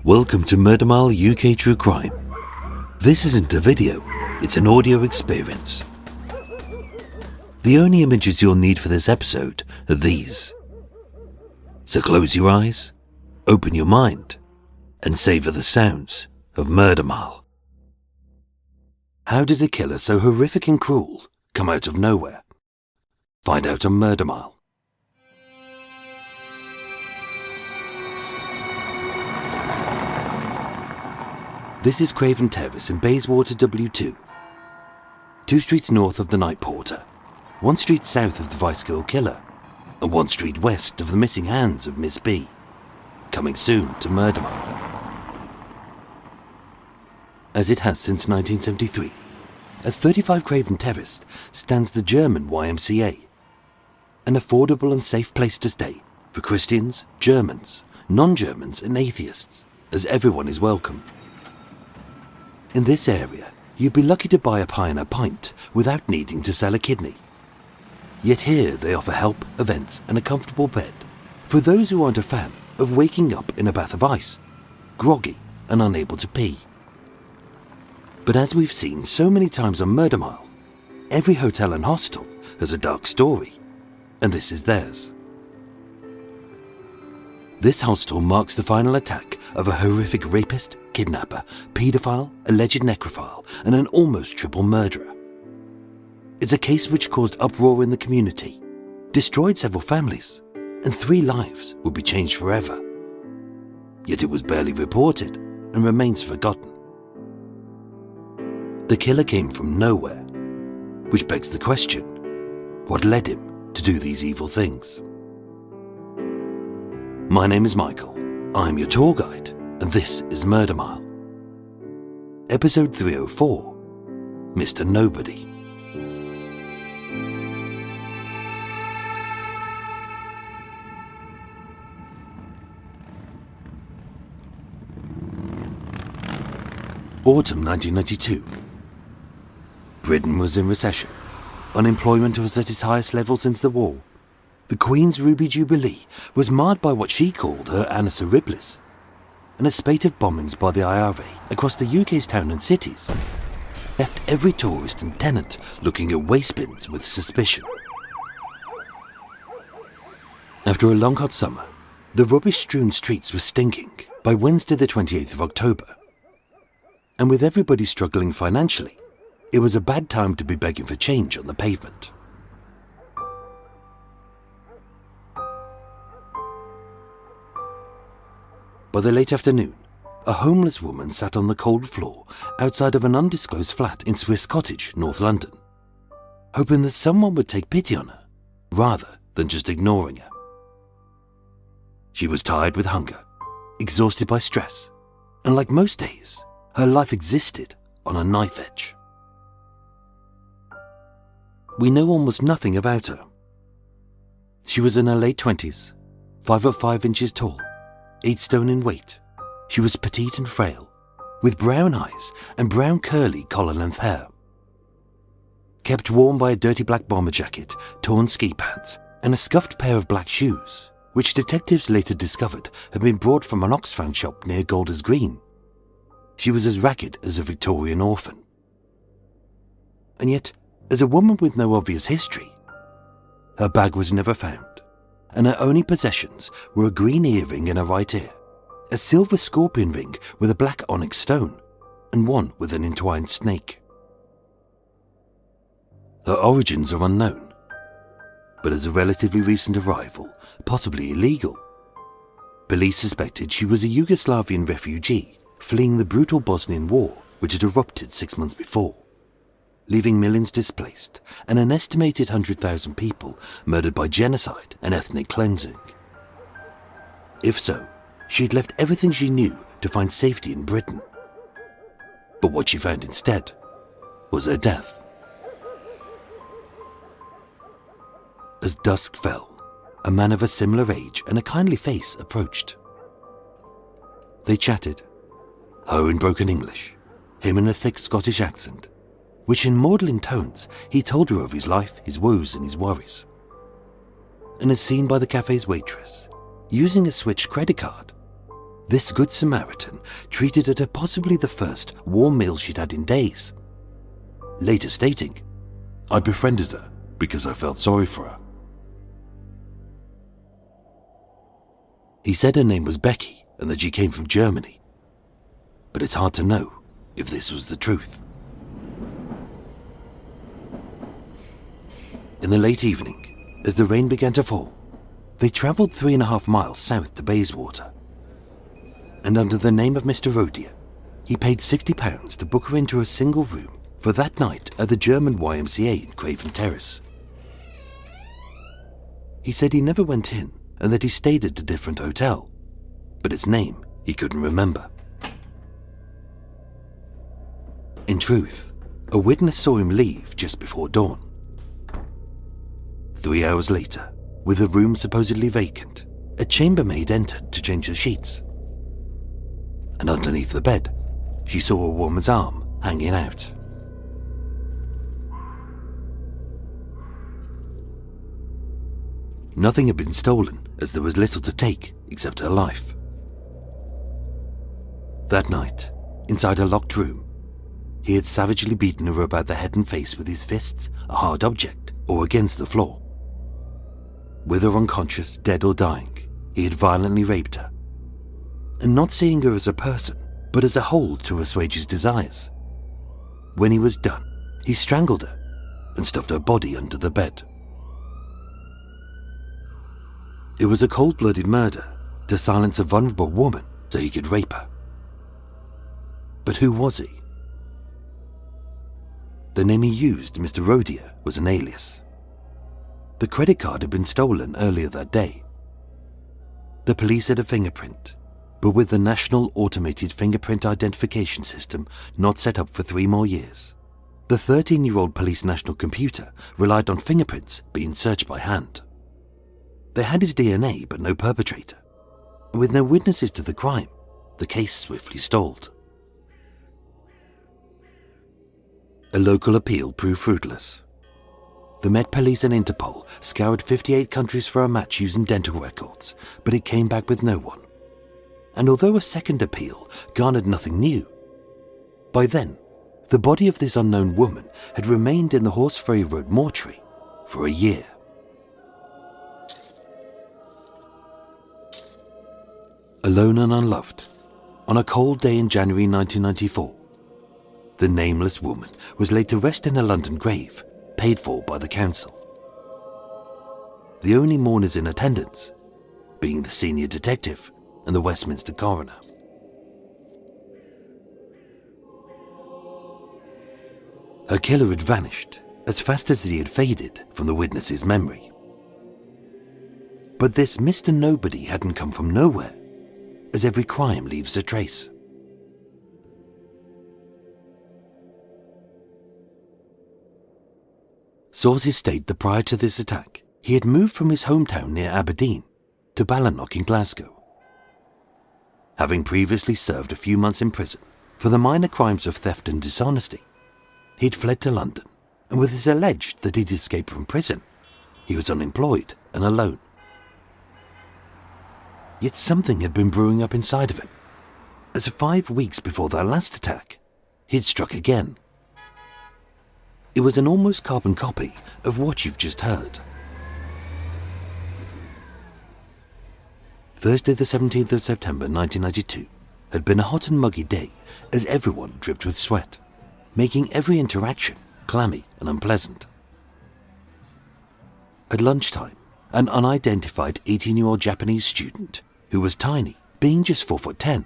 Welcome to Murder Mile UK True Crime. This isn't a video, it's an audio experience. The only images you'll need for this episode are these. So close your eyes, open your mind, and savour the sounds of Murder Mile. How did a killer so horrific and cruel come out of nowhere? Find out on Murder Mile. This is Craven Terrace in Bayswater W2. 2 streets north of the Night Porter, 1 street south of the Vice Girl Killer, and 1 street west of the missing hands of Miss B. Coming soon to Murder Mile. As it has since 1973, at 35 Craven Terrace stands the German YMCA, an affordable and safe place to stay for Christians, Germans, non-Germans and atheists, as everyone is welcome. In this area, you'd be lucky to buy a pie and a pint without needing to sell a kidney. Yet here they offer help, events and a comfortable bed for those who aren't a fan of waking up in a bath of ice, groggy and unable to pee. But as we've seen so many times on Murder Mile, every hotel and hostel has a dark story, and this is theirs. This hostel marks the final attack of a horrific rapist, kidnapper, paedophile, alleged necrophile, and an almost triple murderer. It's a case which caused uproar in the community, destroyed several families, and 3 lives would be changed forever. Yet it was barely reported and remains forgotten. The killer came from nowhere, which begs the question, what led him to do these evil things? My name is Michael, I'm your tour guide, and this is Murder Mile. Episode 304, Mr. Nobody. Autumn 1992. Britain was in recession. Unemployment was at its highest level since the war. The Queen's Ruby Jubilee was marred by what she called her annus horribilis, and a spate of bombings by the IRA across the UK's towns and cities left every tourist and tenant looking at waste bins with suspicion. After a long hot summer, the rubbish-strewn streets were stinking by Wednesday the 28th of October. And with everybody struggling financially, it was a bad time to be begging for change on the pavement. By the late afternoon, a homeless woman sat on the cold floor outside of an undisclosed flat in Swiss Cottage, North London, hoping that someone would take pity on her, rather than just ignoring her. She was tired with hunger, exhausted by stress, and like most days, her life existed on a knife edge. We know almost nothing about her. She was in her late 20s, 5'5" tall, 8 stone in weight. She was petite and frail, with brown eyes and brown curly collar-length hair. Kept warm by a dirty black bomber jacket, torn ski pants, and a scuffed pair of black shoes, which detectives later discovered had been brought from an Oxfam shop near Golders Green. She was as ragged as a Victorian orphan. And yet, as a woman with no obvious history, her bag was never found, and her only possessions were a green earring in her right ear, a silver scorpion ring with a black onyx stone, and one with an entwined snake. Her origins are unknown, but as a relatively recent arrival, possibly illegal, police suspected she was a Yugoslavian refugee fleeing the brutal Bosnian War which had erupted 6 months before, leaving millions displaced and an estimated 100,000 people murdered by genocide and ethnic cleansing. If so, she'd left everything she knew to find safety in Britain. But what she found instead was her death. As dusk fell, a man of a similar age and a kindly face approached. They chatted, her in broken English, him in a thick Scottish accent, which in maudlin tones he told her of his life, his woes and his worries. And as seen by the cafe's waitress, using a switched credit card, this Good Samaritan treated her to possibly the first warm meal she'd had in days, later stating, "I befriended her because I felt sorry for her." He said her name was Becky and that she came from Germany, but it's hard to know if this was the truth. In the late evening, as the rain began to fall, they travelled 3.5 miles south to Bayswater, and under the name of Mr. Rodier, he paid £60 to book her into a single room for that night at the German YMCA in Craven Terrace. He said he never went in and that he stayed at a different hotel, but its name he couldn't remember. In truth, a witness saw him leave just before dawn. 3 hours later, with the room supposedly vacant, a chambermaid entered to change the sheets. And underneath the bed, she saw a woman's arm hanging out. Nothing had been stolen, as there was little to take except her life. That night, inside a locked room, he had savagely beaten her about the head and face with his fists, a hard object, or against the floor. With her unconscious, dead or dying, he had violently raped her, and not seeing her as a person, but as a whole to assuage his desires. When he was done, he strangled her and stuffed her body under the bed. It was a cold-blooded murder to silence a vulnerable woman so he could rape her. But who was he? The name he used, Mr. Rodier, was an alias. The credit card had been stolen earlier that day. The police had a fingerprint, but with the National Automated Fingerprint Identification System not set up for 3 more years, the 13-year-old police national computer relied on fingerprints being searched by hand. They had his DNA but no perpetrator. With no witnesses to the crime, the case swiftly stalled. A local appeal proved fruitless. The Met Police and Interpol scoured 58 countries for a match using dental records, but it came back with no one. And although a second appeal garnered nothing new, by then, the body of this unknown woman had remained in the Horseferry Road mortuary for a year. Alone and unloved, on a cold day in January 1994, the nameless woman was laid to rest in a London grave, paid for by the council. The only mourners in attendance being the senior detective and the Westminster coroner. Her killer had vanished as fast as he had faded from the witness's memory. But this Mr. Nobody hadn't come from nowhere, as every crime leaves a trace. Sources state that prior to this attack, he had moved from his hometown near Aberdeen to Ballinlough in Glasgow. Having previously served a few months in prison for the minor crimes of theft and dishonesty, he had fled to London, and it is alleged that he'd escaped from prison. He was unemployed and alone. Yet something had been brewing up inside of him, as 5 weeks before that last attack, he'd struck again. It was an almost carbon copy of what you've just heard. Thursday the 17th of September 1992 had been a hot and muggy day as everyone dripped with sweat, making every interaction clammy and unpleasant. At lunchtime, an unidentified 18-year-old Japanese student, who was tiny, being just 4'10",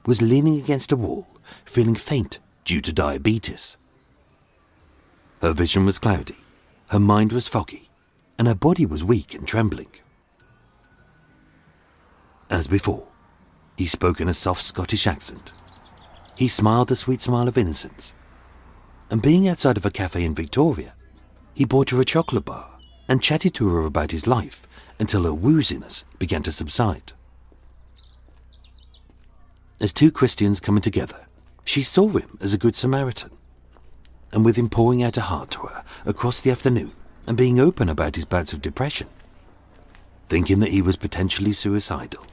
was leaning against a wall, feeling faint due to diabetes. Her vision was cloudy, her mind was foggy, and her body was weak and trembling. As before, he spoke in a soft Scottish accent. He smiled a sweet smile of innocence, and being outside of a cafe in Victoria, he bought her a chocolate bar and chatted to her about his life until her wooziness began to subside. As two Christians coming together, she saw him as a good Samaritan, and with him pouring out a heart to her across the afternoon and being open about his bouts of depression, thinking that he was potentially suicidal,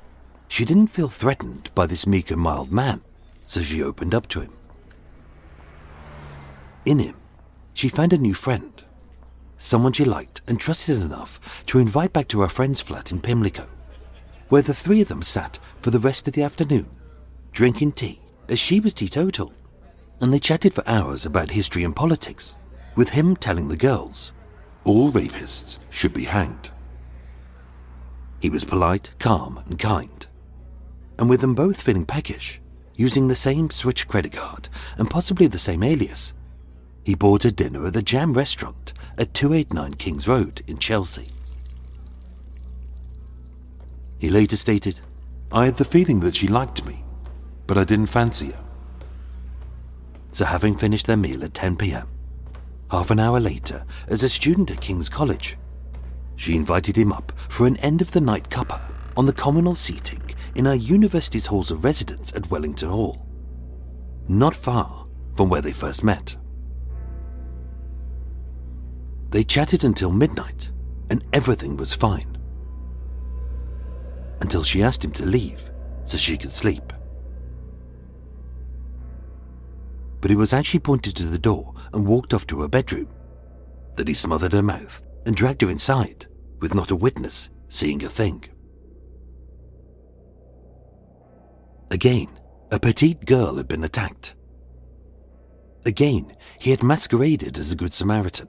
She didn't feel threatened by this meek and mild man, so she opened up to him. In him, she found a new friend, someone she liked and trusted enough to invite back to her friend's flat in Pimlico, where the three of them sat for the rest of the afternoon, drinking tea as she was teetotal, and they chatted for hours about history and politics, with him telling the girls all rapists should be hanged. He was polite, calm and kind, and with them both feeling peckish, using the same switch credit card and possibly the same alias, he bought her dinner at the Jam restaurant at 289 Kings Road in Chelsea. He later stated, "I had the feeling that she liked me, but I didn't fancy her." So having finished their meal at 10 p.m, half an hour later, as a student at King's College, she invited him up for an end-of-the-night cuppa on the communal seating in her university's halls of residence at Wellington Hall, not far from where they first met. They chatted until midnight, and everything was fine, until she asked him to leave so she could sleep. But he was actually pointed to the door and walked off to her bedroom, that he smothered her mouth and dragged her inside, with not a witness seeing a thing. Again, a petite girl had been attacked. Again, he had masqueraded as a good Samaritan.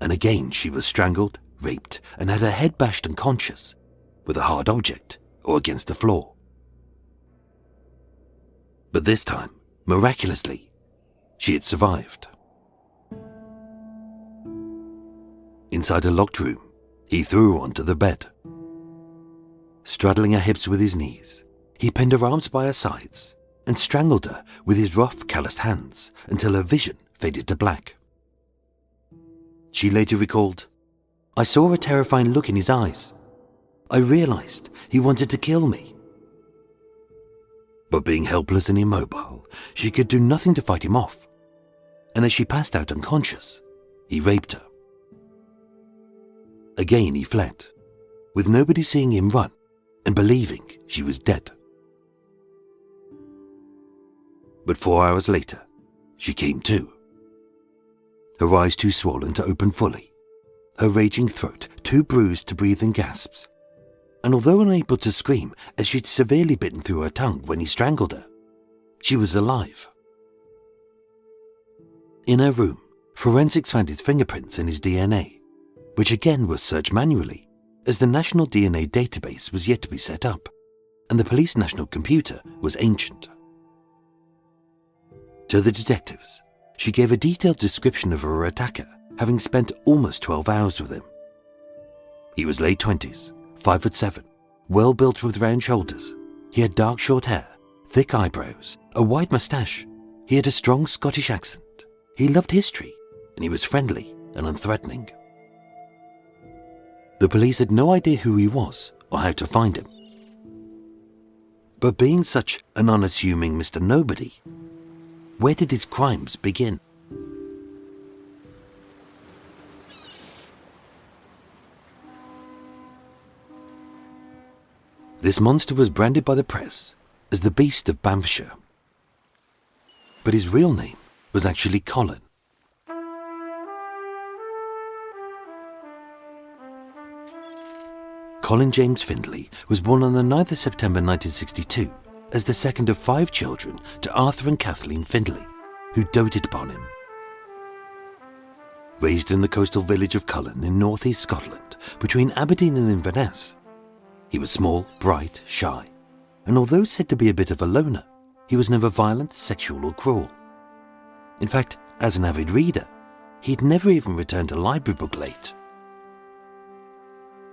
And again, she was strangled, raped, and had her head bashed unconscious with a hard object or against the floor. But this time, miraculously, she had survived. Inside a locked room, he threw her onto the bed. Straddling her hips with his knees, he pinned her arms by her sides and strangled her with his rough, calloused hands until her vision faded to black. She later recalled, "I saw a terrifying look in his eyes. I realized he wanted to kill me." But being helpless and immobile, she could do nothing to fight him off, and as she passed out unconscious, he raped her. Again he fled, with nobody seeing him run and believing she was dead. But 4 hours later, she came to. Her eyes too swollen to open fully, her raging throat too bruised to breathe in gasps, and although unable to scream as she'd severely bitten through her tongue when he strangled her, she was alive. In her room, forensics found his fingerprints and his DNA, which again was searched manually, as the National DNA database was yet to be set up, and the police national computer was ancient. To the detectives, she gave a detailed description of her attacker, having spent almost 12 hours with him. He was late 20s, 5'7", well built with round shoulders. He had dark short hair, thick eyebrows, a wide moustache. He had a strong Scottish accent. He loved history, and he was friendly and unthreatening. The police had no idea who he was or how to find him. But being such an unassuming Mr. Nobody, where did his crimes begin? This monster was branded by the press as the Beast of Banffshire. But his real name was actually Colin. Colin James Findlay was born on the 9th of September 1962 as the second of 5 children to Arthur and Kathleen Findlay, who doted upon him. Raised in the coastal village of Cullen in northeast Scotland, between Aberdeen and Inverness, he was small, bright, shy, and although said to be a bit of a loner, he was never violent, sexual or cruel. In fact, as an avid reader, he'd never even returned a library book late.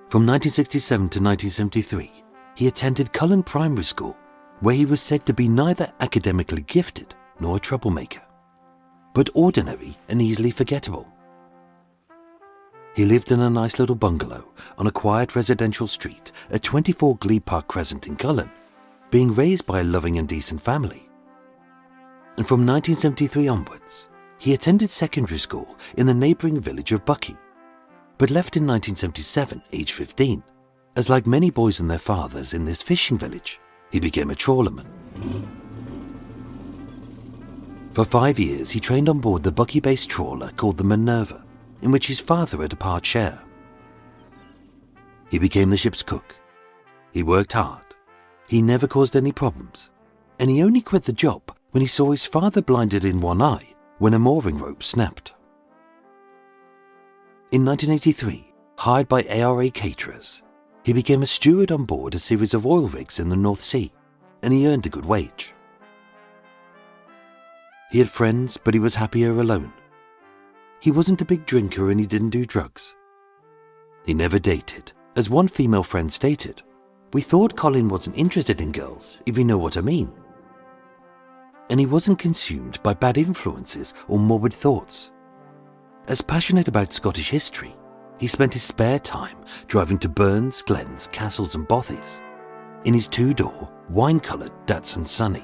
From 1967 to 1973, he attended Cullen Primary School, where he was said to be neither academically gifted nor a troublemaker, but ordinary and easily forgettable. He lived in a nice little bungalow on a quiet residential street at 24 Glebe Park Crescent in Cullen, being raised by a loving and decent family. And from 1973 onwards, he attended secondary school in the neighbouring village of Buckie, but left in 1977, aged 15, as like many boys and their fathers in this fishing village, he became a trawlerman. For 5 years, he trained on board the Bucky-based trawler called the Minerva, in which his father had a part share. He became the ship's cook. He worked hard. He never caused any problems, and he only quit the job when he saw his father blinded in one eye when a mooring rope snapped. In 1983, hired by ARA caterers, he became a steward on board a series of oil rigs in the North Sea, and he earned a good wage. He had friends, but he was happier alone. He wasn't a big drinker and he didn't do drugs. He never dated. As one female friend stated, "We thought Colin wasn't interested in girls, if you know what I mean." And he wasn't consumed by bad influences or morbid thoughts. As passionate about Scottish history, he spent his spare time driving to burns, glens, castles and bothies in his two-door, wine-coloured Datsun Sunny.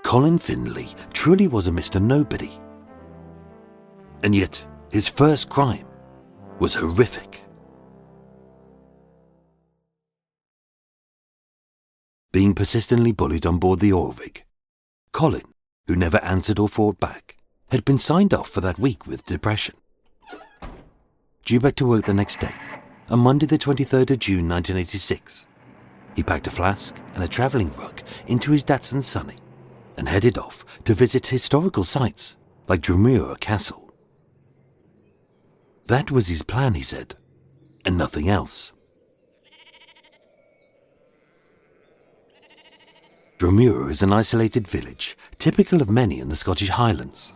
Colin Findlay truly was a Mr. Nobody. And yet, his first crime was horrific. Being persistently bullied on board the oil rig, Colin, who never answered or fought back, had been signed off for that week with depression. Due back to work the next day, on Monday the 23rd of June 1986, he packed a flask and a travelling rug into his Datsun Sunny and headed off to visit historical sites like Drumure Castle. That was his plan, he said, and nothing else. Drumure is an isolated village, typical of many in the Scottish Highlands.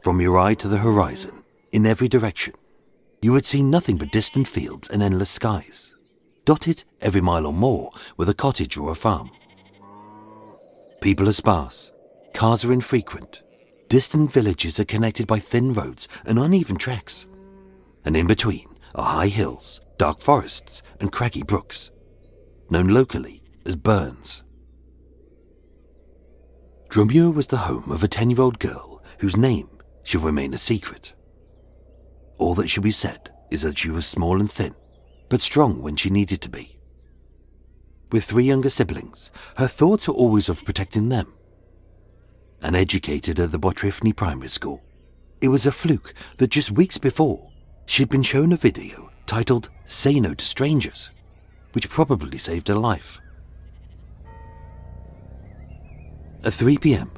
From your eye to the horizon, in every direction, you would see nothing but distant fields and endless skies, dotted every mile or more with a cottage or a farm. People are sparse, cars are infrequent, distant villages are connected by thin roads and uneven tracks, and in between are high hills, dark forests and craggy brooks, known locally as burns. Drumure was the home of a 10-year-old girl whose name shall remain a secret. All that should be said is that she was small and thin, but strong when she needed to be. With 3 younger siblings, her thoughts were always of protecting them. And educated at the Botrifney Primary School, it was a fluke that just weeks before, she'd been shown a video titled "Say No to Strangers," which probably saved her life. At 3 p.m,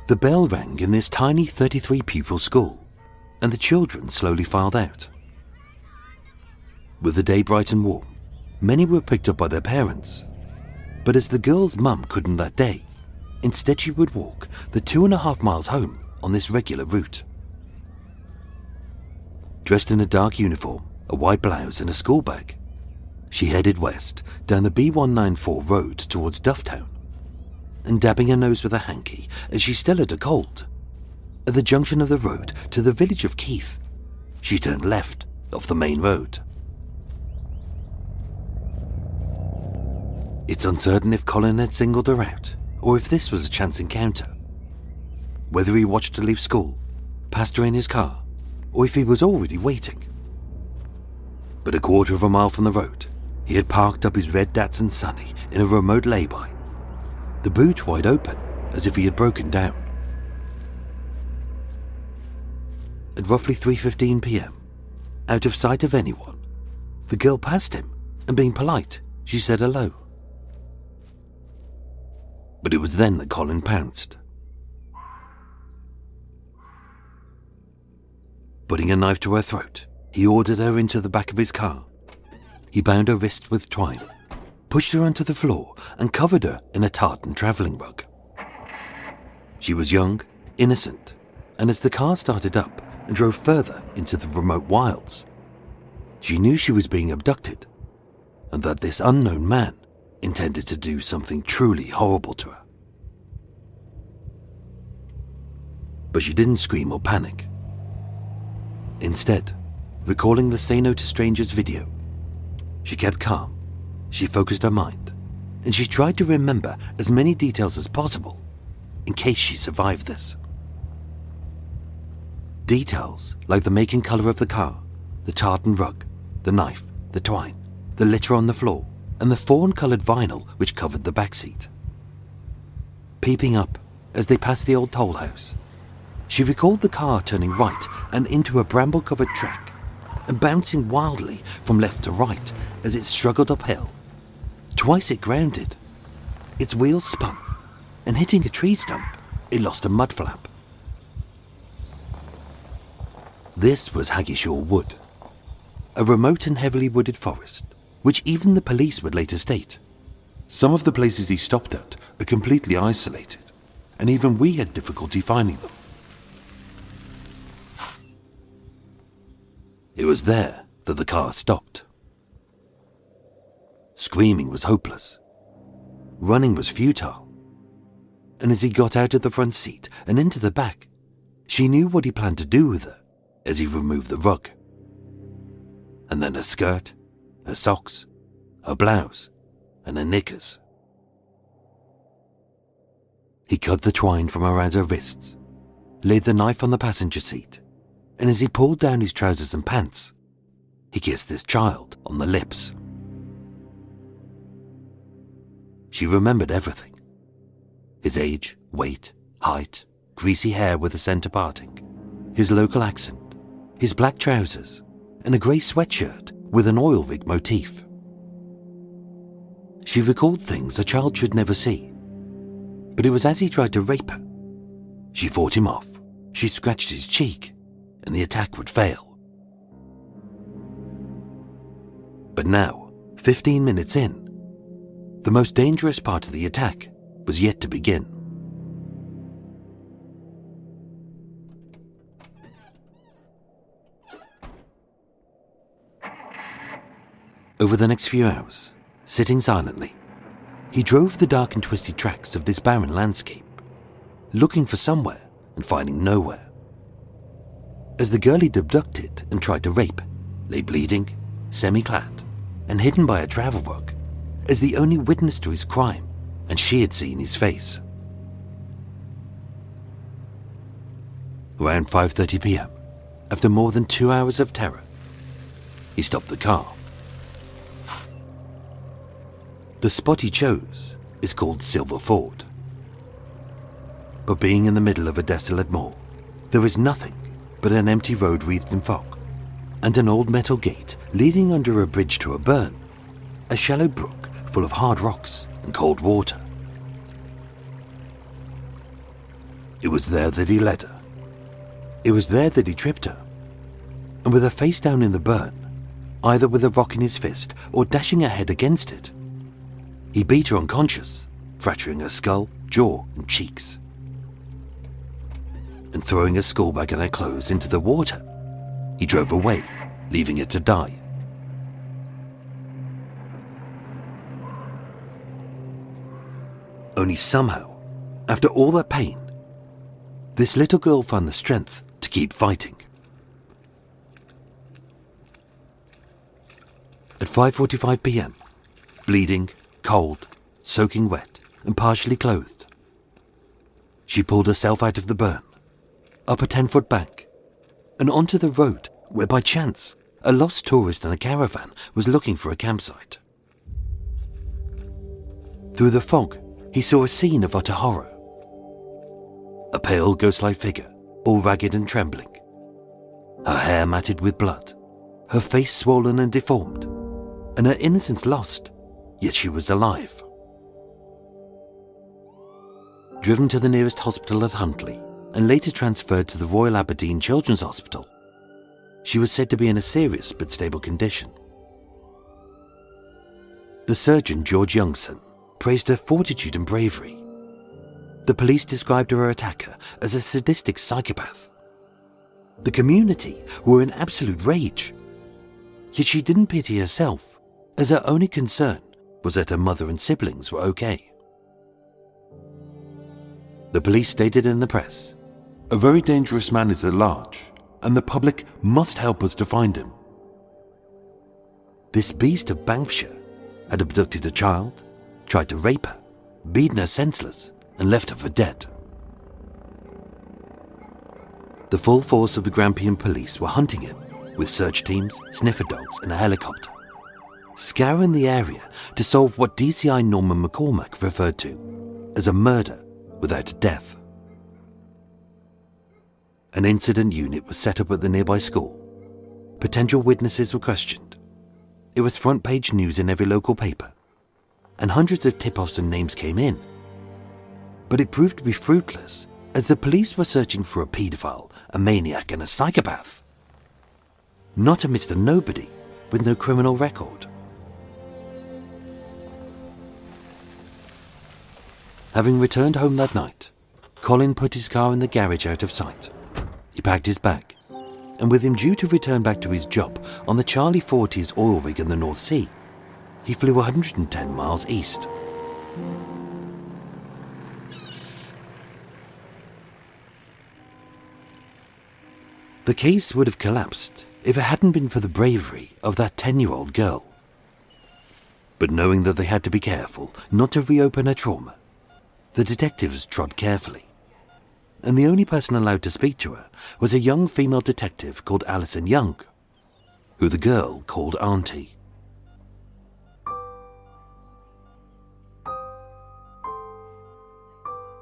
the bell rang in this tiny 33-pupil school, and the children slowly filed out. With the day bright and warm, many were picked up by their parents. But as the girl's mum couldn't that day, instead she would walk the 2.5 miles home on this regular route. Dressed in a dark uniform, a white blouse and a school bag, she headed west down the B194 road towards Dufftown, and dabbing her nose with a hanky as she still had a cold. At the junction of the road to the village of Keith, she turned left off the main road. It's uncertain if Colin had singled her out, or if this was a chance encounter. Whether he watched her leave school, passed her in his car, or if he was already waiting. But a 1/4 mile from the road, he had parked up his red Datsun Sunny in a remote lay-by, the boot wide open as if he had broken down. At roughly 3:15 p.m, out of sight of anyone, the girl passed him, and being polite, she said hello. But it was then that Colin pounced. Putting a knife to her throat, he ordered her into the back of his car. He bound her wrists with twine, pushed her onto the floor and covered her in a tartan travelling rug. She was young, innocent, and as the car started up and drove further into the remote wilds, she knew she was being abducted and that this unknown man intended to do something truly horrible to her. But she didn't scream or panic. Instead, recalling the Say No to Strangers video, she kept calm, she focused her mind, and she tried to remember as many details as possible in case she survived this. Details like the make and colour of the car, the tartan rug, the knife, the twine, the litter on the floor, and the fawn-coloured vinyl which covered the back seat. Peeping up as they passed the old toll house, she recalled the car turning right and into a bramble-covered track and bouncing wildly from left to right as it struggled uphill. Twice it grounded. Its wheels spun, and hitting a tree stump, it lost a mud flap. This was Haggishaw Wood, a remote and heavily wooded forest, which even the police would later state. Some of the places he stopped at are completely isolated, and even we had difficulty finding them. It was there that the car stopped. Screaming was hopeless. Running was futile. And as he got out of the front seat and into the back, she knew what he planned to do with her as he removed the rug. And then her skirt, her socks, her blouse, and her knickers. He cut the twine from around her wrists, laid the knife on the passenger seat, and as he pulled down his trousers and pants, he kissed his child on the lips. She remembered everything. His age, weight, height, greasy hair with the centre parting, his local accent, his black trousers, and a grey sweatshirt with an oil rig motif. She recalled things a child should never see. But it was as he tried to rape her. She fought him off, she scratched his cheek, and the attack would fail. But now, 15 minutes in, the most dangerous part of the attack was yet to begin. Over the next few hours, sitting silently, he drove the dark and twisted tracks of this barren landscape, looking for somewhere and finding nowhere. As the girl he'd abducted and tried to rape lay bleeding, semi-clad, and hidden by a travel rug, as the only witness to his crime, and she had seen his face. Around 5:30 p.m, after more than 2 hours of terror, he stopped the car. The spot he chose is called Silver Ford. But being in the middle of a desolate moor, there is nothing but an empty road wreathed in fog, and an old metal gate leading under a bridge to a burn, a shallow brook full of hard rocks and cold water. It was there that he led her. It was there that he tripped her. And with her face down in the burn, either with a rock in his fist or dashing her head against it, he beat her unconscious, fracturing her skull, jaw, and cheeks. And throwing her school bag and her clothes into the water, he drove away, leaving it to die. Only somehow, after all that pain, this little girl found the strength to keep fighting. At 5:45 p.m, bleeding, cold, soaking wet, and partially clothed, she pulled herself out of the burn, up a 10-foot bank, and onto the road where by chance a lost tourist in a caravan was looking for a campsite. Through the fog, he saw a scene of utter horror. A pale, ghost-like figure, all ragged and trembling, her hair matted with blood, her face swollen and deformed, and her innocence lost, yet she was alive. Driven to the nearest hospital at Huntley, and later transferred to the Royal Aberdeen Children's Hospital, she was said to be in a serious but stable condition. The surgeon, George Youngson, praised her fortitude and bravery. The police described her attacker as a sadistic psychopath. The community were in absolute rage. Yet she didn't pity herself, as her only concern was that her mother and siblings were okay. The police stated in the press, "A very dangerous man is at large, and the public must help us to find him." This beast of Banffshire had abducted a child, tried to rape her, beaten her senseless, and left her for dead. The full force of the Grampian police were hunting him with search teams, sniffer dogs and a helicopter, scouring the area to solve what DCI Norman McCormack referred to as a murder without a death. An incident unit was set up at the nearby school. Potential witnesses were questioned. It was front-page news in every local paper, and hundreds of tip-offs and names came in. But it proved to be fruitless, as the police were searching for a paedophile, a maniac and a psychopath, not a Mr. Nobody with no criminal record. Having returned home that night, Colin put his car in the garage out of sight. He packed his bag, and with him due to return back to his job on the Charlie 40's oil rig in the North Sea, he flew 110 miles east. The case would have collapsed if it hadn't been for the bravery of that 10-year-old girl. But knowing that they had to be careful not to reopen her trauma, the detectives trod carefully, and the only person allowed to speak to her was a young female detective called Alison Young, who the girl called Auntie.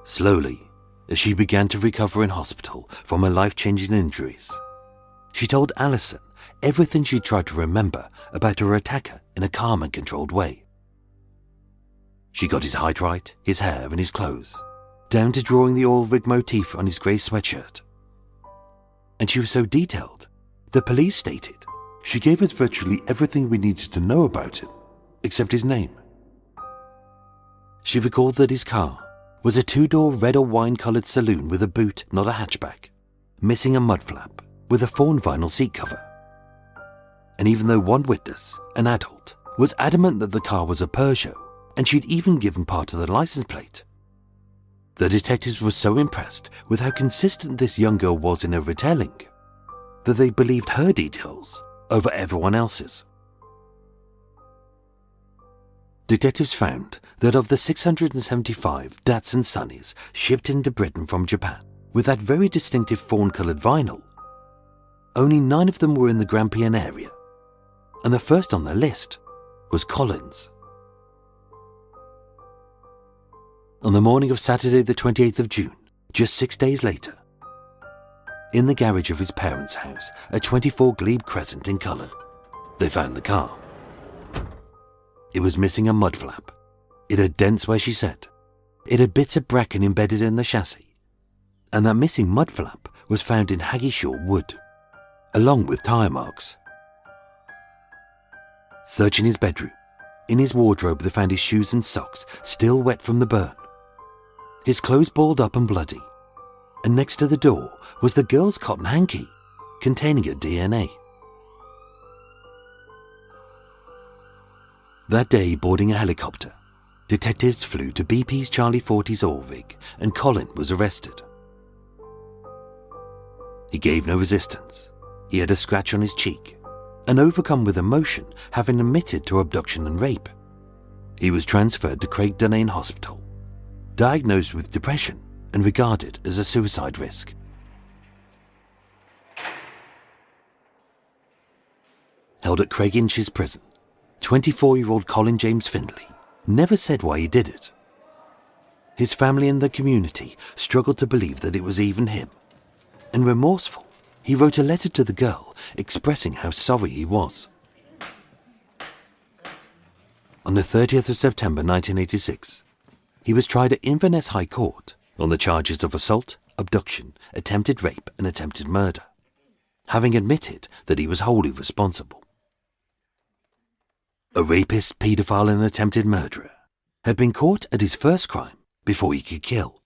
Slowly, as she began to recover in hospital from her life-changing injuries, she told Alison everything she tried to remember about her attacker in a calm and controlled way. She got his height right, his hair and his clothes, down to drawing the oil rig motif on his grey sweatshirt. And she was so detailed, the police stated she gave us virtually everything we needed to know about him, except his name. She recalled that his car was a 2-door red or wine-coloured saloon with a boot, not a hatchback, missing a mud flap, with a fawn vinyl seat cover. And even though one witness, an adult, was adamant that the car was a Peugeot, and she'd even given part of the license plate, the detectives were so impressed with how consistent this young girl was in her retelling that they believed her details over everyone else's. Detectives found that of the 675 Datsun Sunnies shipped into Britain from Japan with that very distinctive fawn-coloured vinyl, only 9 of them were in the Grampian area, and the first on their list was Colin's. On the morning of Saturday the 28th of June, just 6 days later, in the garage of his parents' house at 24 Glebe Crescent in Cullen, they found the car. It was missing a mud flap. It had dents where she said. It had bits of bracken embedded in the chassis. And that missing mud flap was found in Haggishaw wood, along with tyre marks. Searching his bedroom, in his wardrobe they found his shoes and socks still wet from the burn, his clothes balled up and bloody, and next to the door was the girl's cotton hanky containing her DNA. That day, boarding a helicopter, detectives flew to BP's Charlie 40's oil rig and Colin was arrested. He gave no resistance. He had a scratch on his cheek, and overcome with emotion, having admitted to abduction and rape. He was transferred to Craig Dunane Hospital, diagnosed with depression and regarded as a suicide risk. Held at Craig Inch's prison, 24-year-old Colin James Findlay never said why he did it. His family and the community struggled to believe that it was even him, and remorseful, he wrote a letter to the girl expressing how sorry he was. On the 30th of September 1986, he was tried at Inverness High Court on the charges of assault, abduction, attempted rape and attempted murder, having admitted that he was wholly responsible. A rapist, paedophile and attempted murderer had been caught at his first crime before he could kill.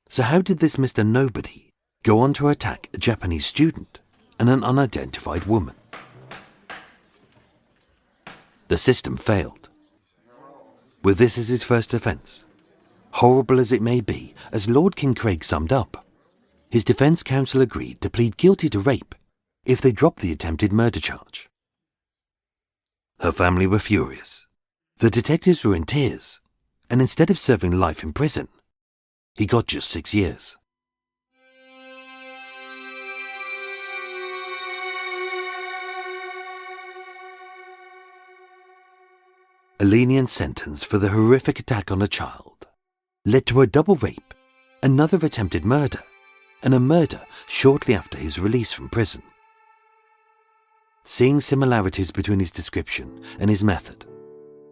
So how did this Mr. Nobody go on to attack a Japanese student and an unidentified woman? The system failed. With this as his first offence, horrible as it may be, as Lord King Craig summed up, his defence counsel agreed to plead guilty to rape if they dropped the attempted murder charge. Her family were furious. The detectives were in tears, and instead of serving life in prison, he got just 6 years. a lenient sentence for the horrific attack on a child led to a double rape, another attempted murder, and a murder shortly after his release from prison. Seeing similarities between his description and his method,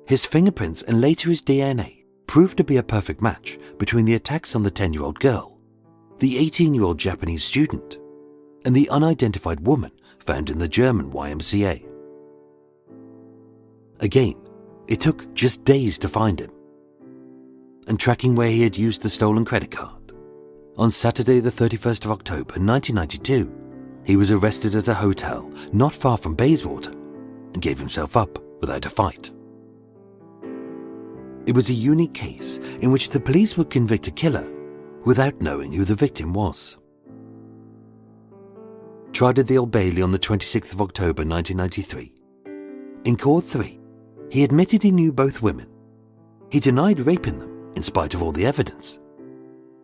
his fingerprints and later his DNA proved to be a perfect match between the attacks on the 10-year-old girl, the 18-year-old Japanese student, and the unidentified woman found in the German YMCA. Again, it took just days to find him. And tracking where he had used the stolen credit card, on Saturday the 31st of October 1992, he was arrested at a hotel not far from Bayswater and gave himself up without a fight. It was a unique case in which the police would convict a killer without knowing who the victim was. Tried at the Old Bailey on the 26th of October 1993. In Court 3, he admitted he knew both women. He denied raping them in spite of all the evidence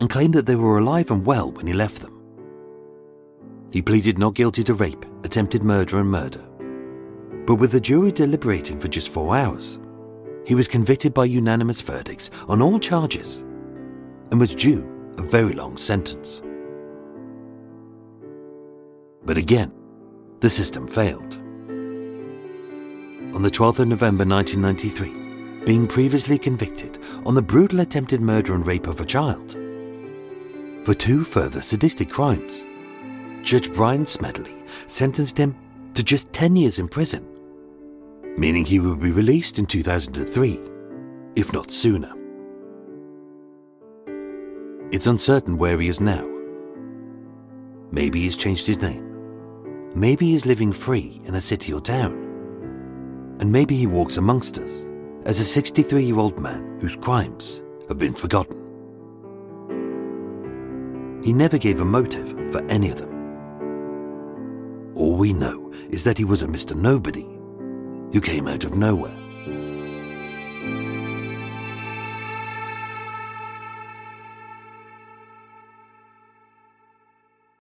and claimed that they were alive and well when he left them. He pleaded not guilty to rape, attempted murder and murder. But with the jury deliberating for just 4 hours, he was convicted by unanimous verdicts on all charges and was due a very long sentence. But again, the system failed. On the 12th of November 1993, being previously convicted on the brutal attempted murder and rape of a child. For 2 further sadistic crimes, Judge Brian Smedley sentenced him to just 10 years in prison, meaning he would be released in 2003, if not sooner. It's uncertain where he is now. Maybe he's changed his name. Maybe he's living free in a city or town. And maybe he walks amongst us as a 63-year-old man whose crimes have been forgotten. He never gave a motive for any of them. All we know is that he was a Mr. Nobody who came out of nowhere.